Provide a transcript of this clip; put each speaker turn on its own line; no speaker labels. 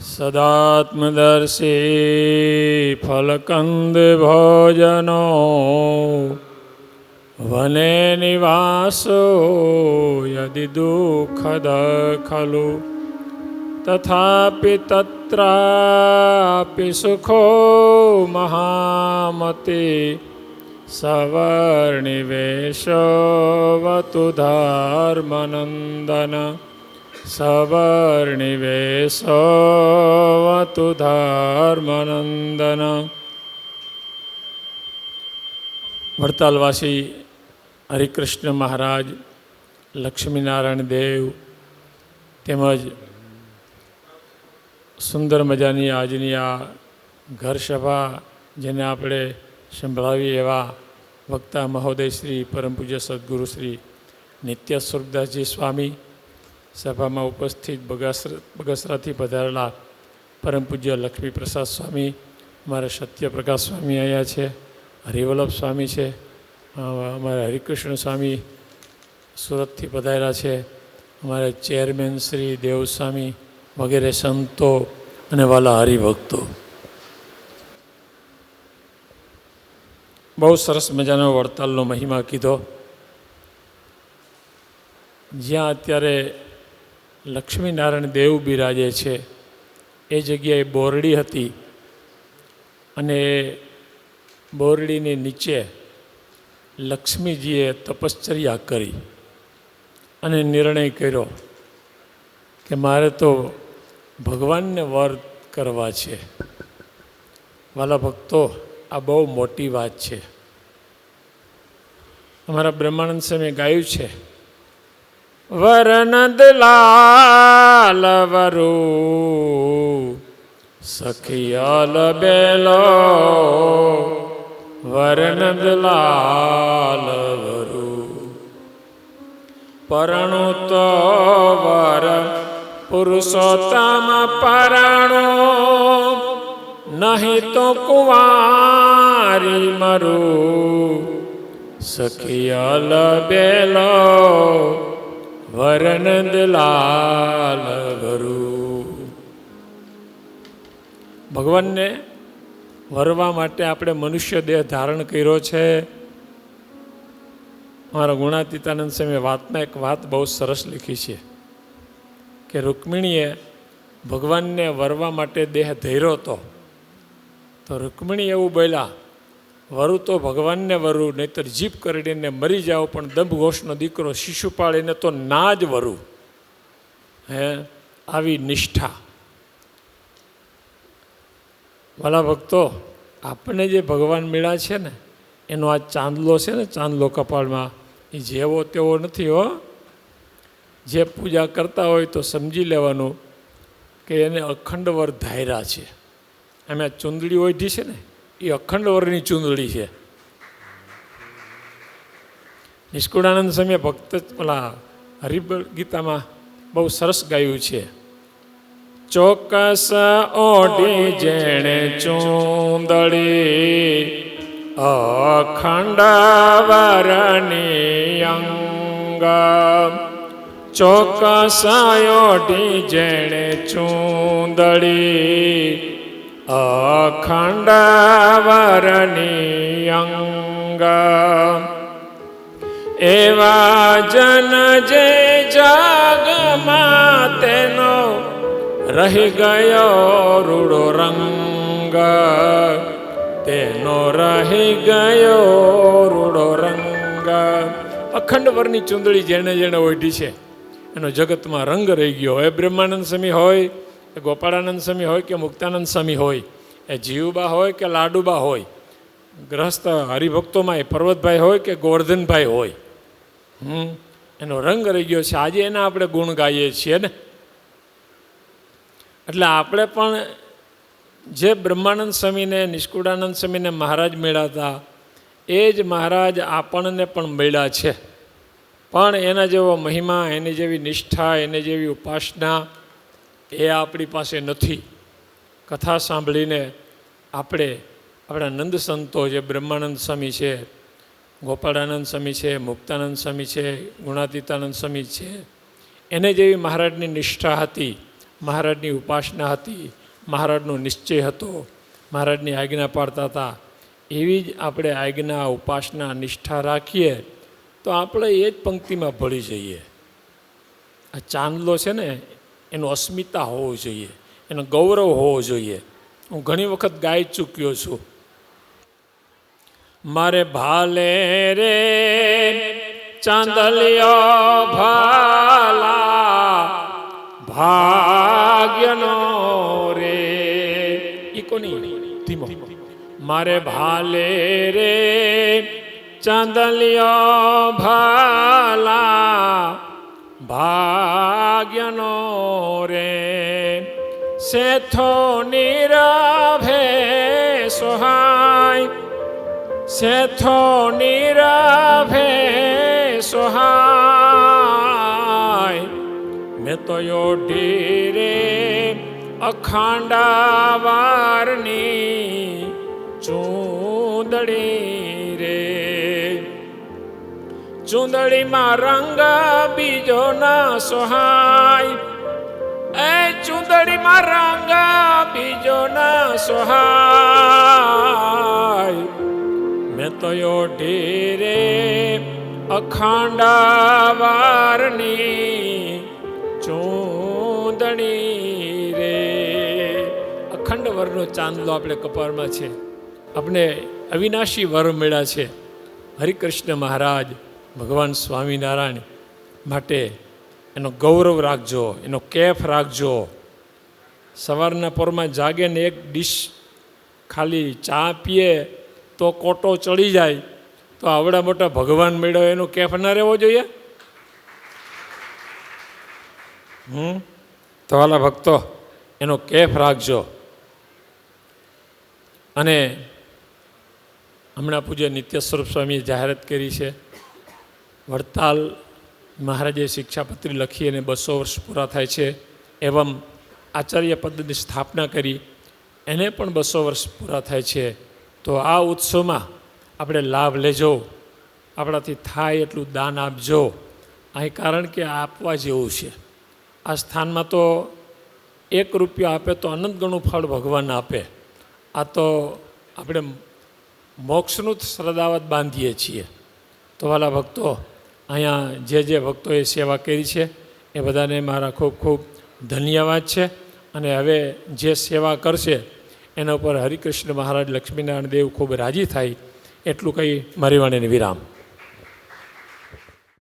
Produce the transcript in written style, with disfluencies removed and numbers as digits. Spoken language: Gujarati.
સદાત્મદર્શી ફલકંદ ભોજનો વને નિવાસો યદિ દુઃખદ ખલુ તથાપિ તત્રાપિ સુખો મહામતે સવર્ણિવેશવતુ ધર્મનંદન સવર્ણિવેશવતુ ધર્મનંદન. વડતાલવાસી હરિકૃષ્ણ મહારાજ, લક્ષ્મીનારાયણ દેવ તેમજ સુંદર મજાની આજની આ ઘર સભા જેને આપણે સંભળાવી એવા વક્તા મહોદય શ્રી પરમ પૂજ્ય સદગુરુ શ્રી નિત્ય સ્વરૂપદાસજી સ્વામી, સભામાં ઉપસ્થિત બગસરાથી પધારેલા પરમ પૂજ્ય લક્ષ્મી પ્રસાદ સ્વામી, અમારા સત્યપ્રકાશ સ્વામી અહીંયા છે, હરિવલ્લભ સ્વામી છે, અમારા હરિકૃષ્ણ સ્વામી સુરતથી પધારેલા છે, અમારા ચેરમેન શ્રી દેવસ્વામી વગેરે સંતો અને વાલા હરિભક્તો. બહુ સરસ મજાનો વડતાલનો મહિમા કીધો. જ્યાં અત્યારે લક્ષ્મીનારાયણ દેવ બિરાજે છે એ જગ્યાએ બોરડી હતી અને બોરડીની નીચે લક્ષ્મીજીએ તપશ્ચર્યા કરી અને નિર્ણય કર્યો કે મારે તો ભગવાનને વર કરવા છે. વાલા ભક્તો, આ બહુ મોટી વાત છે. અમારા બ્રહ્માનંદ સ્વામીએ ગાયું છે, વરનદ લાલ વરુ સખિયલ બેલો, વરનદ લાલ વરુ પરણુત વર પુરુષોત્તમ પરણો, નહીં તો કુંવારી મરું સખિયલ બેલો, વરનદ લાલ વરુ. ભગવાનને વરવા માટે આપણે મનુષ્ય દેહ ધારણ કર્યો છે. મારા ગુણાતીતાનંદ સ્વામીએ વાતમાં એક વાત બહુ સરસ લખી છે કે રૂકમિણીએ ભગવાનને વરવા માટે દેહ ધર્યો હતો તો રૂકમિણી એવું બોલ્યા, વરુ તો ભગવાનને વરુ, નહીતર જીભ કરડીને મરી જાઓ, પણ દંભઘોષનો દીકરો શિશુપાળીને તો ના જ વરુ. હે, આવી નિષ્ઠા. વાલા ભક્તો, આપણે જે ભગવાન મળ્યા છે ને એનો આ ચાંદલો છે ને, ચાંદલો કપાળમાં, એ જેવો તેવો નથી હો. જે પૂજા કરતા હોય તો સમજી લેવાનું કે એને અખંડ વર ધાર્યા છે. અમે આ ચૂંદડી ઓઢી છે ને એ અખંડ વરની ચૂંદડી છે. નિષ્કુળાનંદ સ્વામીએ ભક્ત પેલા હરિગીતામાં બહુ સરસ ગાયું છે, ચોક્કસ ઓઢી જેણે ચૂંદડી અખંડ વરની અંગ, ચોક્કસ ઓઢી જેણે ચૂંદડી અખંડ વરની અંગ, એવા જન જે જગમાં તેનો રહી ગયો રૂડો રંગ, તેનો રહી ગયો રૂડો રંગ. અખંડ વરની ચૂંદડી જેણે જેણે ઓઢી છે એનો જગતમાં રંગ રહી ગયો. એ બ્રહ્માનંદ સ્વામી હોય, એ ગોપાળાનંદ સ્વામી હોય કે મુક્તાનંદ સ્વામી હોય, એ જીવબા હોય કે લાડુબા હોય, ગ્રહસ્થ હરિભક્તોમાં એ પર્વતભાઈ હોય કે ગોવર્ધનભાઈ હોય, એનો રંગ રહી ગયો છે. આજે એના આપણે ગુણ ગાઈએ છીએ ને. એટલે આપણે પણ જે બ્રહ્માનંદ સ્વામીને, નિષ્કુળાનંદ સ્વામીને મહારાજ મળ્યા હતા એ જ મહારાજ આપણને પણ મળ્યા છે. પણ એના જેવો મહિમા, એની જેવી નિષ્ઠા, એની જેવી ઉપાસના એ આપણી પાસે નથી. કથા સાંભળીને આપણે આપણા નંદ સંતો જે બ્રહ્માનંદ સ્વામી છે, ગોપાળાનંદ સ્વામી છે, મુક્તાનંદ સ્વામી છે, ગુણાતીતાનંદ સ્વામી છે, એને જેવી મહારાજની નિષ્ઠા હતી મહારાજની ઉપાસના હતી, મહારાજનો નિશ્ચય હતો, મહારાજની આજ્ઞા પાડતા હતા. એવી જ આપણે આજ્ઞા, ઉપાસના, નિષ્ઠા રાખીએ તો આપણે એ જ પંક્તિમાં ભળી જઈએ. આ ચાંદલો છે ને, એનું અસ્મિતા હોવું જોઈએ, એનો ગૌરવ હોવો જોઈએ. હું ઘણી વખત ગાઈ ચૂક્યો છું. મારે ભાલે રે ચાંદલિયો ભાલા ભાગ્યનો રે. ઈ કોની? ધીમો. મારે ભાલે રે ચાંદલિયો ભાલા ભાગ્યનો રે. સેથો નીરભે સોહાય, સેથો નીરભે સોહાય. મેં તો યોઢી રે અખાંડાવારની ચૂંદડી રે. ચૂંદડીમાં રંગ બીજો ના સોહાય, એ ચૂંદડીમાં રંગ બીજો ના સોહાય. મેં તો યોઢી રે અખાંડાવારની ચૂંદડી રે. અખંડ વરનો ચાંદલો આપણે કપાળમાં છે. આપણે અવિનાશી વર મળ્યા છે. હરિકૃષ્ણ મહારાજ, ભગવાન સ્વામિનારાયણ માટે એનો ગૌરવ રાખજો, એનો કેફ રાખજો. સવારના પોરમાં જાગે ને એક ડીશ ખાલી ચા પીએ તો કોટો ચડી જાય, તો આવડા મોટા ભગવાન મળ્યો એનો કેફ ના રહેવો જોઈએ. તો વાલા ભક્તો, એનો કેફ રાખજો. અને હમણાં પૂજ્ય નિત્ય સ્વરૂપ સ્વામીએ જાહેરાત કરી છે, વડતાલ મહારાજે શિક્ષાપત્રી લખી અને 200 વર્ષ પૂરા થાય છે. એવમ આચાર્ય પદની સ્થાપના કરી, એને પણ 200 વર્ષ પૂરા થાય છે. તો આ ઉત્સવમાં આપણે લાભ લેજો, આપણાથી થાય એટલું દાન આપજો. અહીં કારણ કે આપવા જેવું છે. આ સ્થાનમાં તો 1 રૂપિયો આપે તો અનંત ગણું ફળ ભગવાન આપે. આ તો આપણે મોક્ષનું જ શ્રદ્ધાવત બાંધીએ છીએ. તો વાલા ભક્તો, અહીંયા જે ભક્તોએ સેવા કરી છે એ બધાને મારા ખૂબ ખૂબ ધન્યવાદ છે. અને હવે જે સેવા કરશે એના ઉપર હરિકૃષ્ણ મહારાજ, લક્ષ્મીનારાયણ દેવ ખૂબ રાજી થાય એટલું કહી મારી વાણીને વિરામ.